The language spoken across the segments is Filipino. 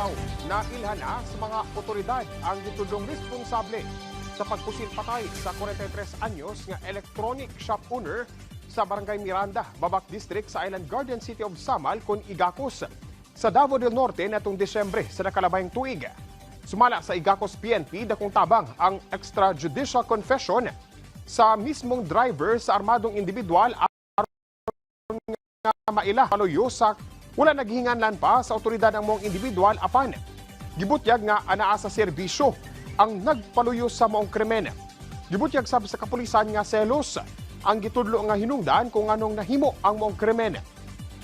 Mindanao na ilhan na sa mga otoridad ang gitudlong responsable sa pagpusil patay sa 43 anyos nga electronic shop owner sa Barangay Miranda, Babac District sa Island Garden City of Samal kon Igacos sa Davao del Norte natong Disyembre sa nakalabayang tuig. Sumala sa Igacos PNP dakong tabang ang extrajudicial confession sa mismong driver sa armadong individual aron nga maila paluyo sa wala naghinganlan pa sa otoridad ang mong individual apan gibutyag nga anaa sa serbisyo ang nagpaluyo sa maong krimen. Gibutyag sab sa kapulisan nga selos ang gitudlo nga hinungdan kung anong nahimo ang maong krimen.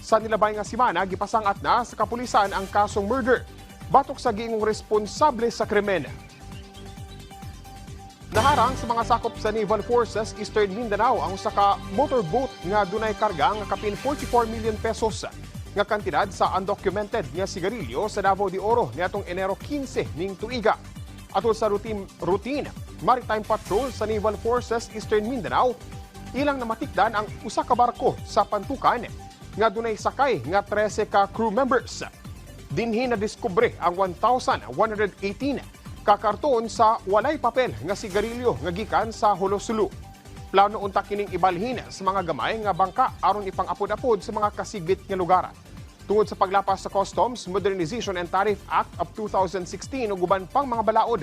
Sa nilabay nga semana gipasangat na sa kapulisan ang kasong murder batok sa giingong responsable sa krimen. Naharang sa mga sakop sa Naval Forces Eastern Mindanao ang usa ka motorboat nga dunay karga nga kapin 44 million pesos nga kantidad sa undocumented nga sigarilyo sa Davao de Oro niadtong Enero 15 ning tuiga. Atol sa routine maritime patrol sa Naval Forces Eastern Mindanao, ilang namatikdan ang usa ka barko sa Pantukan nga dunay sakay nga 13 ka crew members. Dinhi na diskubre ang 1,118 ka karton sa walay papel nga sigarilyo nga gikan sa Holosulu. Plano unta kining ibalhin sa mga gamay nga bangka aron ipang-apod-apod sa mga kasigit nga lugar. Tungod sa paglapas sa Customs Modernization and Tariff Act of 2016 ug uban pang mga balaod,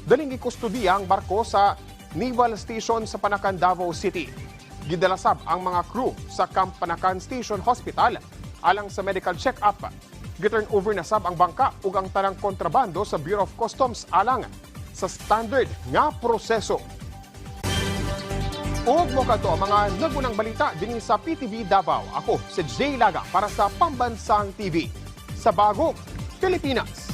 daling gikustudiya ang barko sa Naval Station sa Panakan, Davao City. Gidalasab ang mga crew sa Camp Panakan Station Hospital alang sa medical check-up. Giturn over na sab ang bangka ug ang tanang kontrabando sa Bureau of Customs alang sa standard nga proseso. Ug mo kadto mga nagunang balita dinhi sa PTV Davao. Ako si Jay Laga para sa Pambansang TV sa Bagong Pilipinas.